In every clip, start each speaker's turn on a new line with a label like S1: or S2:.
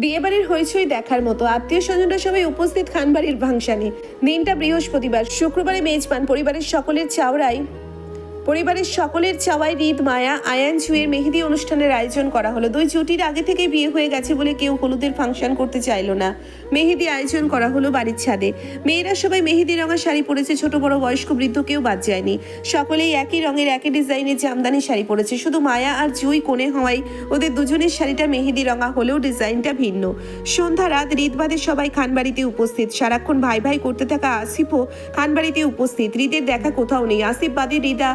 S1: বিয়েবাড়ির হইচই দেখার মতো, আত্মীয় স্বজনরা সবাই উপস্থিত খানবাড়ির ভাংসানে। দিনটা বৃহস্পতিবার। শুক্রবারে মেজবান পরিবারের সকলের চাওয়ায় রিদ, মায়া, আয়ান, জুয়ের মেহেদি অনুষ্ঠানের আয়োজন করা হলো। দুই জুটির আগে থেকে বিয়ে হয়ে গেছে বলে কেউ হলুদের ফাংশন করতে চাইলো না। মেহেদি আয়োজন করা হলো বাড়ির ছাদে। মেয়েরা সবাই মেহেদি রঙা শাড়ি পরেছে, ছোট বড় বয়স্ক বৃদ্ধ কেউ বাদ যায়নি। সকলেই একই রঙের একই ডিজাইনের জামদানি শাড়ি পরেছে। শুধু মায়া আর জুই কোণে হওয়ায় ওদের দুজনের শাড়িটা মেহেদি রঙা হলেও ডিজাইনটা ভিন্ন। সন্ধ্যা রাত রিদ বাদে সবাই খানবাড়িতে উপস্থিত। সারাক্ষণ ভাই ভাই করতে থাকা আসিফও খানবাড়িতে উপস্থিত। রিদের দেখা কোথাও নেই। আসিফ বাদে রিদা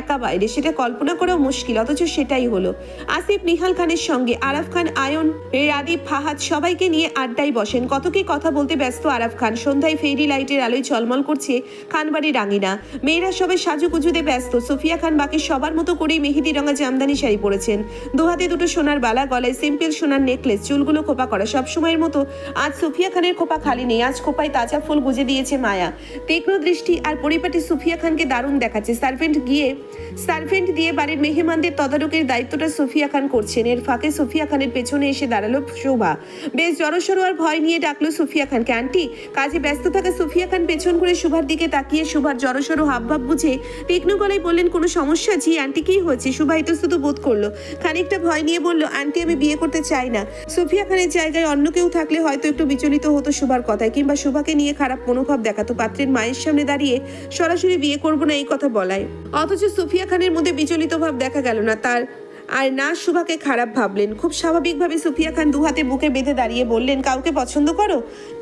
S1: একা বাইরে, সেটা কল্পনা করাও মুশকিল, অথচ সেটাই হলো। আসিফ নিহাল খানের সঙ্গে আরাফ খান, আয়ন, রাদীপ, ফাহাদ সবাইকে নিয়ে আড্ডায় বসেন। কত কি কথা বলতে ব্যস্ত আরাফ খান। সন্ধ্যায় ফেরি লাইটের আলোয় ঝলমল করছে খানবাড়ির আঙিনা। মেয়েরা সবাই সাজুগুজুতে ব্যস্ত। সোফিয়া খান বাকি সবার মতো করেই মেহেদি রঙা জামদানি শাড়ি পরেছেন। দুহাতে দুটো সোনার বালা, গলায় সিম্পল সোনার নেকলেস, চুলগুলো খোপা করা। সবসময়ের মতো আজ সোফিয়া খানের খোপা খালি নেই। আজ খোপায় তাজা ফুল গুজে দিয়েছে মায়া। তীক্ষ্ণ দৃষ্টি আর পরিপাটি সোফিয়া খানকে দারুণ দেখাচ্ছে। সার্ভেন্ট দিয়ে বাড়ির মেহমানদের তদারকির দায়িত্বটা সোফিয়া খান করছেন। এর ফাঁকে সোফিয়া খানের পেছনে এসে দাঁড়ালো শোভা। বেশ জড়সড় আর ভয় নিয়ে ডাকলো সোফিয়া খানকে। আন্টি। কাজে ব্যস্ত থাকা সোফিয়া খান পেছন করে শোভার দিকে তাকিয়ে শোভার জড়সড় হাবভাব বুঝে তীক্ষ্ণ গলায় বললেন, কোনো সমস্যা? জি আন্টি, কি হয়েছে? শোভা ইতস্তত বোধ করলো। খানিকটা ভয় নিয়ে বলল, আন্টি আমি বিয়ে করতে চাই না। সোফিয়া খানের জায়গায় অন্য কেউ থাকলে হয়তো একটু বিচলিত হতো শোভার কথায়, কিংবা শোভাকে নিয়ে খারাপ মনোভাব দেখাতো। পাত্রের মায়ের সামনে দাঁড়িয়ে সরাসরি বিয়ে করবো না এই কথা বলায়। অথচ সোফিয়া খানের মধ্যে বিচলিত ভাব দেখা গেল না তার, আর না শোভাকে খারাপ ভাবলেন। খুব স্বাভাবিকভাবে সোফিয়া খান দুহাতে বুকে বেঁধে দাঁড়িয়ে বললেন, কাউকে পছন্দ করো?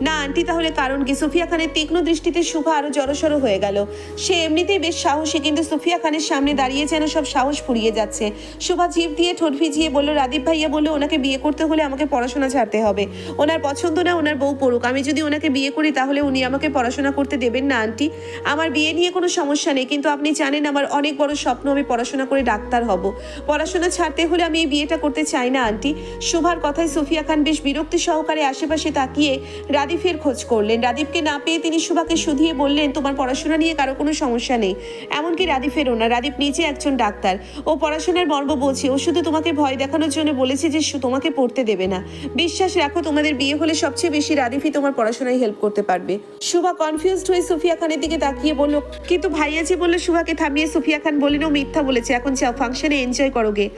S1: না আন্টি। তাহলে কারণ কি? সোফিয়া খানের তীক্ষ্ণ দৃষ্টিতে শোভা আরো জড়সড় হয়ে গেল। সে এমনিতেই বেশ সাহসী, কিন্তু সোফিয়া খানের সামনে দাঁড়িয়ে যেন সব সাহস ফুরিয়ে যাচ্ছে। শোভা জিভ দিয়ে ঠোঁট ভিজিয়ে বলল, রাদীপ ভাইয়া বলল ওনাকে বিয়ে করতে হলে আমাকে পড়াশোনা ছাড়তে হবে। ওনার পছন্দ না ওনার বউ পড়ুক, আমি যদি ওনাকে বিয়ে করি তাহলে উনি আমাকে পড়াশোনা করতে দেবেন না আন্টি। আমার বিয়ে নিয়ে কোনো সমস্যা নেই, কিন্তু আপনি জানেন আমার অনেক বড় স্বপ্ন, আমি পড়াশোনা করে ডাক্তার হব। পড়াশোনা ছাড়তে হলে আমি এই বিয়েটা করতে চাই না আন্টি। শোভার কথায় সোফিয়া খান বেশ বিরক্তি সহকারে আশেপাশে তাকিয়ে রাদীপের খোঁজ করলেন। রাদীপকে না পেয়ে তিনি শোভাকে শুধিয়ে বললেন, তোমার পড়াশোনা নিয়ে কারো কোনো সমস্যা নেই, এমনকি রাদীপেরও না। রাদীপ নিজে একজন ডাক্তার, ও পড়াশোনার মর্ম বোঝে। ও শুধু তোমাকে ভয় দেখানোর জন্য বলেছে যে তোমাকে পড়তে দেবে না। বিশ্বাস রাখো, তোমাদের বিয়ে হলে সবচেয়ে বেশি রাদীপই তোমার পড়াশোনায় হেল্প করতে পারবে। শোভা কনফিউজড হয়ে সোফিয়া খানের দিকে তাকিয়ে বলল, কিন্তু ভাইয়া যে বললো। শোভাকে থামিয়ে সোফিয়া খান বললেন, ও মিথ্যা বলেছে, এখন যাও ফাংশনে এনজয় করোগে।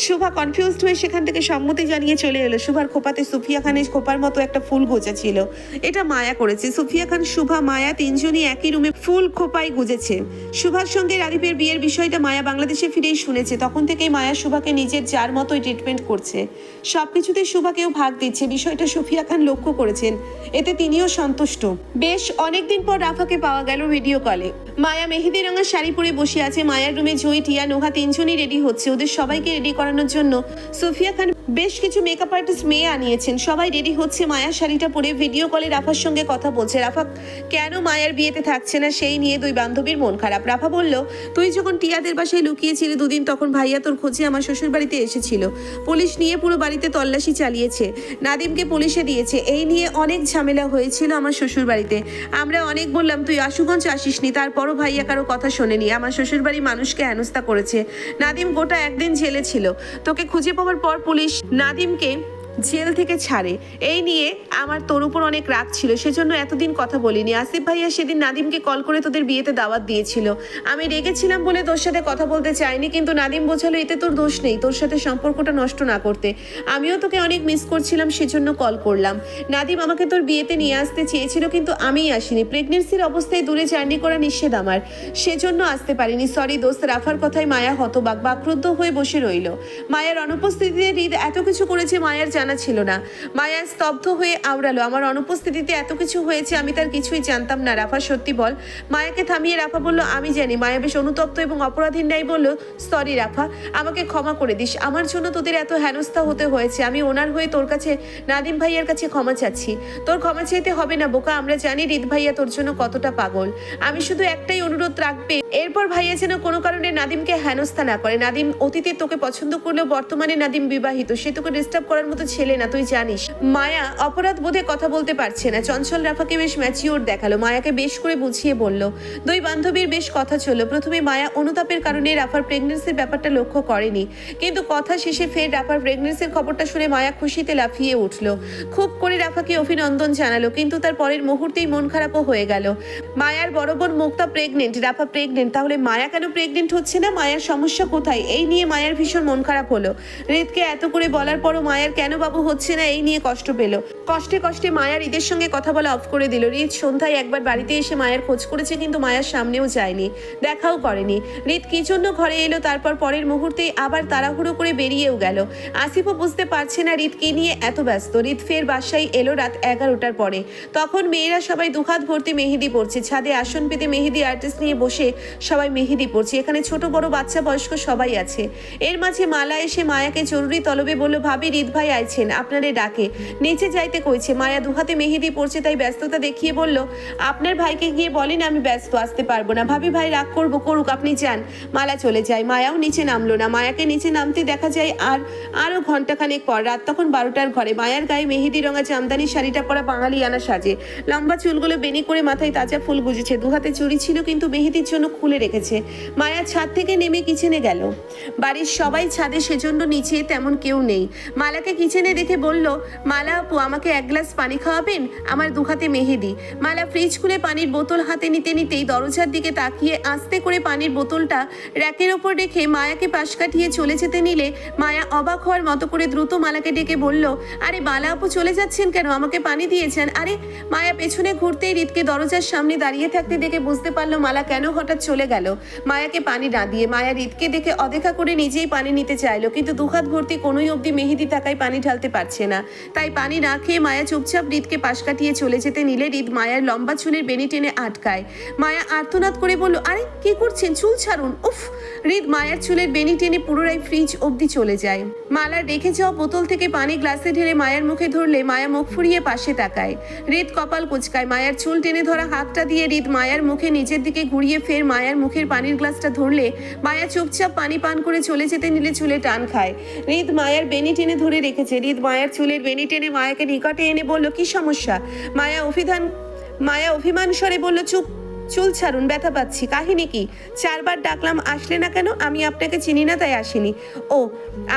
S1: শোভা কনফিউজড হয়ে সেখান থেকে সম্মতি জানিয়ে চলে এলো। শোভার খোপাতে সোফিয়া খানের খোপার মতো একটা ফুল গোজা ছিল। এটা মায়া করেছে। সোফিয়া খান, শোভা, মায়া তিনজনই একই রুমে ফুল খোপায় গুজেছে। শোভার সঙ্গে রাদীপের বিয়ের বিষয়টা মায়া বাংলাদেশে ফিরেই শুনেছে। তখন থেকেই মায়া শোভাকে নিজের যার মতোই ট্রিটমেন্ট করছে। সবকিছুতে শোভাকেও ভাগ দিচ্ছে। বিষয়টা সোফিয়া খান লক্ষ্য করেছেন, এতে তিনিও সন্তুষ্ট। বেশ অনেকদিন পর রাফাকে পাওয়া গেল ভিডিও কলে। মায়া মেহেদি রঙা শাড়ি পরে বসে আছে। মায়ার রুমে জুই, টিয়া, নোহা তিনজনই রেডি হচ্ছে। ওদের সবাইকে রেডি করানোর জন্য সোফিয়া খান বেশ কিছু মেকআপ আর্টিস্ট মেয়ে আনিয়েছেন। সবাই রেডি হচ্ছে। মায়ার শাড়িটা পরে ভিডিও কলে রাফার সঙ্গে কথা বলছে। রাফা কেন মায়ার বিয়েতে থাকছে না সেই নিয়ে দুই বান্ধবীর মন খারাপ। রাফা বলল, তুই যখন টিয়াদের বাসায় লুকিয়েছিলি দুদিন, তখন ভাইয়া তোর খোঁজে আমার শ্বশুর বাড়িতে এসেছিল। পুলিশ নিয়ে পুরো বাড়িতে তল্লাশি চালিয়েছে, নাদিমকে পুলিশে দিয়েছে। এই নিয়ে অনেক ঝামেলা হয়েছিল আমার শ্বশুর বাড়িতে। আমরা অনেক বললাম তুই আশুগঞ্জ আসিসনি, তারপরও ভাইয়া কারো কথা শোনেনি। আমার শ্বশুর বাড়ি মানুষকে হেনস্থা করেছে। নাদিম গোটা একদিন জেলে ছিল। তোকে খুঁজে পাওয়ার পর পুলিশ নাদিমকে জেল থেকে ছাড়ে। এই নিয়ে আমার তোর উপর অনেক রাগ ছিল, সেজন্য এতদিন কথা বলিনি। আসিফ ভাইয়া সেদিন নাদিমকে কল করে তোদের বিয়েতে দাওয়াত দিয়েছিল। আমি রেগেছিলাম বলে তোর সাথে কথা বলতে চাইনি, কিন্তু নাদিম বোঝালো এতে তোর দোষ নেই, তোর সাথে সম্পর্কটা নষ্ট না করতে। আমিও তোকে অনেক মিস করছিলাম, সেজন্য কল করলাম। নাদিম আমাকে তোর বিয়েতে নিয়ে আসতে চেয়েছিল, কিন্তু আমিই আসিনি। প্রেগনেন্সির অবস্থায় দূরে জার্নি করা নিষেধ আমার, সেজন্য আসতে পারিনি। সরি দোস্ত। রাফার কথায় মায়া হতবাক, বাক্রুদ্ধ হয়ে বসে রইল। মায়ের অনুপস্থিতিতে রিদ এত কিছু করেছে মায়ের জানা ছিল না। মায়া স্তব্ধ হয়ে আওড়ালো, আমার অনুপস্থিতিতে এত কিছু হয়েছে, আমি তার কিছুই জানতাম না। রাফা সত্যি বল। মায়াকে থামিয়ে রাফা বলল, আমি জানি। মায়া বেশ অনুতপ্ত এবং অপরাধীর ন্যায় বলল, সরি রাফা, আমাকে ক্ষমা করে দিস। আমার জন্য তোদের এত হেনস্থা হতে হয়েছে। আমি ওনার হয়ে তোর কাছে, নাদিম ভাইয়ার কাছে ক্ষমা চাচ্ছি। তোর ক্ষমা চাইতে হবে না বোকা, আমরা জানি রিদ ভাইয়া তোর জন্য কতটা পাগল। আমি শুধু একটাই অনুরোধ রাখবে, এরপর ভাইয়া যেন কোনো কারণে নাদিমকে হেনস্থা না করে। নাদিম অতীতে তোকে পছন্দ করলেও বর্তমানে নাদিম বিবাহিত, সে তোকে ডিস্টার্ব করার মতো ছেলে না, তুই জানিস। মায়া অপরাধ বোধে কথা বলতে পারছে না। চঞ্চল রাফাকে বেশ ম্যাচিওর দেখালো, মায়াকে বেশ করে বুঝিয়ে বলল। দুই বান্ধবীর বেশ কথা চলল। প্রথমে মায়া অনুতাপের কারণে রাফার প্রেগনেন্সির ব্যাপারটা লক্ষ্য করেনি, কিন্তু কথা শেষে ফের রাফার প্রেগনেন্সির খবরটা শুনে মায়া খুশিতে লাফিয়ে উঠল। খুব করে রাফাকে অভিনন্দন জানালো, কিন্তু তার পরের মুহূর্তেই মন খারাপও হয়ে গেল। মায়ার বড় বোন মুক্তা প্রেগনেন্ট, রাফা প্রেগনেন্ট, তাহলে মায়া কেন প্রেগনেন্ট হচ্ছে না? মায়ার সমস্যা কোথায়? এই নিয়ে মায়ার ভীষণ মন খারাপ হলো। হৃদকে এত করে বলার পরও মায়ার কেন বাবু হচ্ছে না, এই নিয়ে কষ্ট পেল। কষ্টে কষ্টে মায়া হৃদের সঙ্গে কথা বলা অফ করে দিল। হৃদ সন্ধ্যায় একবার বাড়িতে এসে মায়ের খোঁজ করেছে, কিন্তু মায়ার সামনেও যায়নি, দেখাও করেনি। হৃদ কি জন্য ঘরে এলো, তারপর পরের মুহূর্তেই আবার তাড়াহুড়ো করে বেরিয়েও গেল। আসিফও বুঝতে পারছে না হৃদ কি নিয়ে এত ব্যস্ত। হৃদ ফের বাসায় এলো রাত 11টার পরে। তখন মেয়েরা সবাই দুহাত ভর্তি মেহেদি পড়ছে। ছাদে আসন পেতে মেহেদি আর্টিস্ট নিয়ে বসে সবাই মেহেদি পড়ছে। এখানে ছোট বড় বাচ্চা বয়স্ক সবাই আছে। এর মাঝে মালা এসে মায়াকে জরুরি তলবে বলল, ভাবি হৃদ ভাই আইছেন, আপনারে ডাকে, নিচে যাইতে কইছে। মায়া দুহাতে মেহেদি পড়ছে তাই ব্যস্ততা দেখিয়ে বলল, আপনার ভাইকে গিয়ে বলেন আমি ব্যস্ত, আসতে পারবো না। ভাবি ভাই রাগ করবো, করুক, আপনি যান। মালা চলে যায়। মায়াও নিচে নামলো না। মায়াকে নিচে নামতে দেখা যায় আরো ঘন্টাখানেক পর। রাত তখন 12টার ঘরে। মায়ার গায়ে মেহেদি রঙা জামদানি শাড়িটা পরা বাঙালিয়ানা সাজে। লম্বা চুলগুলো বেনি করে মাথায় তাজা ফুল গুজেছে। দুহাতে চুড়ি ছিল, কিন্তু মেহেদির জন্য খুলে রেখেছে। মায়া ছাদ থেকে নেমে কিচেনে গেল। বাড়ির সবাই ছাদে, সেজন্য নিচে তেমন কেউ নেই। মালাকে কিচেনে দেখে বলল, মালা আপু আমাকে এক গ্লাস পানি খাওয়াবেন, আমার দুহাতে মেহেদি। মালা ফ্রিজ খুলে পানির বোতল হাতে নিতে নিতেই দরজার দিকে তাকিয়ে আস্তে করে পানির বোতলটা র্যাকের ওপর রেখে মায়াকে পাশ কাটিয়ে চলে যেতে নিলে মায়া অবাক হওয়ার মতো করে দ্রুত মালাকে ডেকে বলল, আরে মালা আপু চলে যাচ্ছেন কেন, আমাকে পানি দিয়েছেন। আরে মায়া পেছনে ঘুরতেই হৃদকে দরজার সামনে দাঁড়িয়ে থাকতে দেখে বুঝতে পারলো মালা কেন হঠাৎ চলে গেল মায়াকে পানি না দিয়ে। মায়া হৃদকে দেখে অদেখা করে নিজেই পানি নিতে চাইলো, কিন্তু দুহাত ভর্তি কোনোই অবধি মেহেদি থাকায় পানি ঢালতে পারছে না। তাই পানি না খেয়ে মায়া চুপচাপ হৃদকে পাশ কাটিয়ে চলে যেতে নিলে হৃদ মায়ার লম্বা চুলের বেনি টেনে আটকায়। মায়া আর্তনাদ করে বলল, আরে কি করছেন, চুল ছাড়ুন। উফ! হৃদ মায়ার চুলের বেনি টেনে পুনরায় ফ্রিজ অবধি চলে যায়। মালার রেখে যাওয়া বোতল থেকে পানি গ্লাসে ঢেলে মায়ের মুখে ধরলে মায়া মুখ ফুরিয়ে পাশে তাকায়। হৃদ কপাল কুচকায়। মায়ার চুল টেনে ধরা হাতটা দিয়ে হৃদ মায়ার মুখে নিজের দিকে ঘুরিয়ে ফের মায়ার মুখের পানির গ্লাসটা ধরলে মায়া চুপচাপ পানি পান করে চলে যেতে নিলে চুলে টান খায়। হৃদ মায়ার বেনি টেনে ধরে রেখেছে। হৃদ মায়ার চুলের বেনি টেনে মায়াকে নিকটে এনে বলল, কি সমস্যা? মায়া অভিমান স্বরে বলল, চুল ছাড়ুন, ব্যথা পাচ্ছি। কাহিনী কি? 4বার ডাকলাম, আসলে না কেন? আমি আপনাকে চিনি না তাই আসিনি। ও,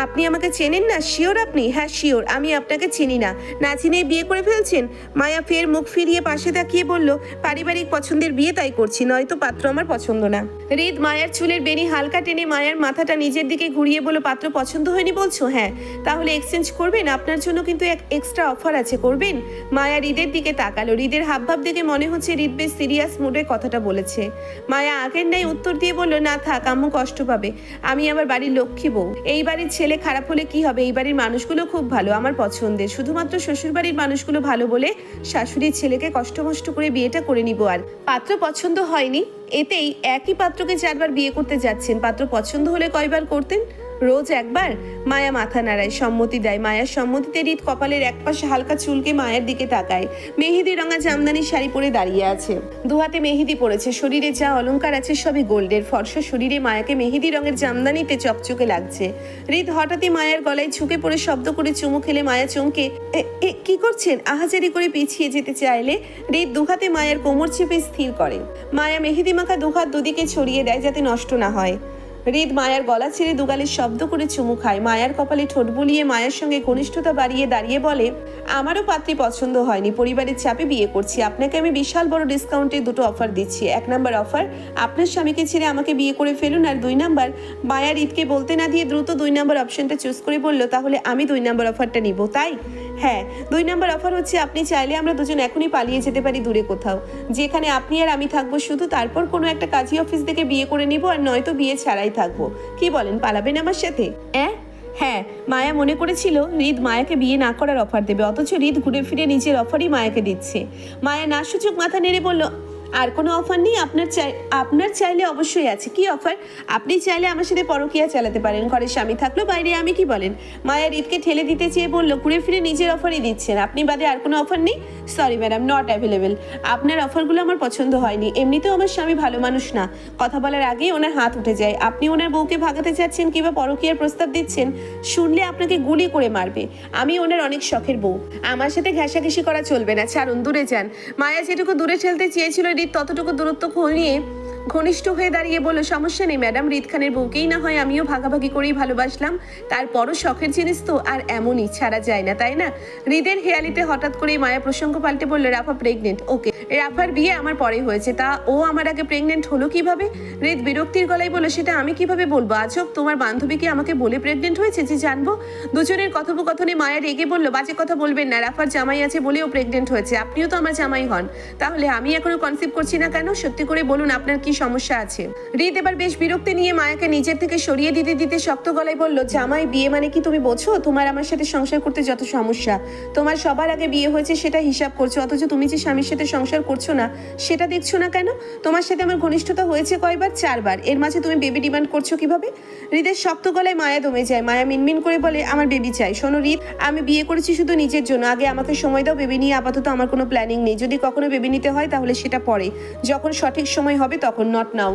S1: আপনি আমাকে চেনেন না? শিওর আপনি? হ্যাঁ শিওর, আমি আপনাকে চিনি না। না চিনেই বিয়ে করে ফেলছেন? মায়া ফের মুখ ফিরিয়ে পাশে তাকিয়ে বলল, পারিবারিক পছন্দের বিয়ে তাই করছি, নয়তো পাত্র আমার পছন্দ না। হৃদ মায়ার চুলের বেনি হালকা টেনে মায়ার মাথাটা নিজের দিকে ঘুরিয়ে বলল, পাত্র পছন্দ হয়নি বলছো? হ্যাঁ। তাহলে এক্সচেঞ্জ করবেন? আপনার জন্য কিন্তু এক এক্সট্রা অফার আছে, করবেন? মায়া হৃদের দিকে তাকালো। হৃদের হাবভাব দেখে মনে হচ্ছে হৃদ বেশ সিরিয়াস মুডে কথাটা বলেছে। মায়া আগের নাই উত্তর দিয়ে বলল, না থাক, আম্মু কষ্ট পাবে, আমি আমার বাড়ির লক্ষ্মী বউ। এই বাড়ির ছেলে খারাপ হলে কি হবে? এই বাড়ির মানুষগুলো খুব ভালো, আমার পছন্দের। শুধুমাত্র শ্বশুর বাড়ির মানুষগুলো ভালো বলে শাশুড়ির ছেলেকে কষ্ট করে বিয়েটা করে নিব। আর পাত্র পছন্দ হয়নি, এতেই একই পাত্রকে 4বার বিয়ে করতে যাচ্ছেন। পাত্র পছন্দ হলে কয়বার করতেন? রোজ একবার। মায়া মাথা নাড়ায়, সম্মতি দেয়। মায়ার সম্মতিতে হৃদ কপালের একপাশে হালকা চুলকে মায়ের দিকে তাকায়। মেহেদি রঙা জামদানি শাড়ি পরে দাঁড়িয়ে আছে, দুহাতে মেহেদি পড়েছে। শরীরে যা অলংকার আছে সবই গোল্ডের। ফর্সা শরীরে মায়াকে মেহেদি রঙের জামদানিতে চকচকে লাগছে। হৃদ হঠাৎই মায়ের গলায় ঝুঁকে পড়ে শব্দ করে চুমু খেলে মায়া চমকে, কি করছেন? আহাজারি করে পিছিয়ে যেতে চাইলে হৃদ দুহাতে মায়ের কোমর চেপে স্থির করে। মায়া মেহেদি মাখা দুহাত দুদিকে ছড়িয়ে দেয় যাতে নষ্ট না হয়। হৃদ মায়ার গলা ছেড়ে দুগালের শব্দ করে চুমু খায়। মায়ার কপালে ঠোঁট বুলিয়ে মায়ের সঙ্গে ঘনিষ্ঠতা বাড়িয়ে দাঁড়িয়ে বলে, আমারও পাত্রী পছন্দ হয়নি, পরিবারের চাপে বিয়ে করছি। আপনাকে আমি বিশাল বড় ডিসকাউন্টে 2টো অফার দিচ্ছি। 1 নাম্বার অফার, আপনার স্বামীকে ছেড়ে আমাকে বিয়ে করে ফেলুন। আর 2 নাম্বার, মায়া হৃদকে বলতে না দিয়ে দ্রুত 2 নাম্বার অপশনটা চুজ করে বলল, তাহলে আমি 2 নাম্বার অফারটা নিব, তাই? হ্যাঁ, 2 নাম্বার অফার হচ্ছে আপনি চাইলে আমরা দুজন এখনই পালিয়ে যেতে পারি দূরে কোথাও, যেখানে আপনি আর আমি থাকবো শুধু। তারপর কোনো একটা কাজী অফিস থেকে বিয়ে করে নিব, আর নয়তো বিয়ে ছাড়াই থাকবো। কি বলেন, পালাবেন আমার সাথে? হ্যাঁ। মায়া মনে করেছিল হৃদ মায়াকে বিয়ে না করার অফার দেবে, অথচ হৃদ ঘুরে ফিরে নিজের অফারই মায়াকে দিচ্ছে। মায়া না সূচক মাথা নেড়ে বলল, আর কোনো অফার নেই? আপনার চাইলে অবশ্যই আছে। কি অফার? আপনি চাইলে আমার সাথে পরকীয়া চালাতে পারেন, ঘরে স্বামী থাকলো, বাইরে আমি। কি বলেন? মায়া হৃদকে ঠেলে দিতে চেয়ে বলল, ঘুরে ফিরে নিজের অফারই দিচ্ছেন, আপনি বাদে আর কোনো অফার নেই? Sorry madam, not available. আপনার অফারগুলো আমার পছন্দ হয়নি। এমনিতেও আমার স্বামী ভালো মানুষ না। কথা বলার আগেই ওনার হাত উঠে যায়। আপনি ওনার বউকে ভাগাতে চাচ্ছেন কিংবা পরকীয়ার প্রস্তাব দিচ্ছেন, শুনলে আপনাকে গুলি করে মারবে। আমি ওনার অনেক শখের বউ। আমার সাথে ঘেঁষাঘেঁষি করা চলবে না, ছাড়ুন, দূরে যান। মায়া যেটুকু দূরে ঠেলতে চেয়েছিল রিত ততটুকু দূরত্ব নিয়ে ঘনিষ্ঠ হয়ে দাঁড়িয়ে বলল, সমস্যা নেই ম্যাডাম, রিত খানের বউকেই না হয় আমিও ভাগাভাগি করেই ভালোবাসলাম। তারপরও শখের জিনিস তো আর এমনই ছাড়া যায় না, তাই না? হৃদের হেয়ালিতে হঠাৎ করে মায়া প্রসঙ্গ পাল্টে বলল, রাফা প্রেগনেন্ট। ওকে, রাফার বিয়ে আমার পরে হয়েছে, তা ও আমার আগে প্রেগনেন্ট হলো কিভাবে? হৃদ বিরক্তির গলায় বলল, সেটা আমি কিভাবে বলবো? আজব, তোমার বান্ধবী কি আমাকে বলে প্রেগনেন্ট হয়েছে যে জানবো? দুজনের কথোপকথনে মায়া রেগে বলল, বাজে কথা বলবেন না, রাফার জামাই আছে বলেও প্রেগনেন্ট হয়েছে। আপনিও তো আমার জামাই হন, তাহলে আমি এখনো কনসিভ করছি না কেন? সত্যি করে বলুন, আপনার কি সমস্যা আছে? হৃদ এবার বেশ বিরক্তি নিয়ে মায়াকে নিজের থেকে সরিয়ে দিতে দিতে শক্ত গলায় বলল, জামাই বিয়ে মানে কি তুমি বোঝো? তোমার আমার সাথে সংসার করতে যত সমস্যা, তোমার সবার আগে বিয়ে হয়েছে সেটা হিসাব করছো, অথচ তুমি যে স্বামীর সাথে সংসার করছো না সেটা দেখছো না কেন? তোমার সাথে আমার ঘনিষ্ঠতা হয়েছে কয়বার? 4 বার। এর মাঝে তুমি বেবি ডিমান্ড করছো কিভাবে? হৃদের শক্ত গলায় মায়া দমে যায়। মায়া মিনমিন করে বলে, আমার বেবি চাই। শোনো হৃদ, আমি বিয়ে করেছি শুধু নিজের জন্য, আগে আমাকে সময় দাও। বেবি নিয়ে আপাতত আমার কোনো প্ল্যানিং নেই। যদি কখনো বেবি নিতে হয় তাহলে সেটা পরে, যখন সঠিক সময় হবে তখন, নট নাও।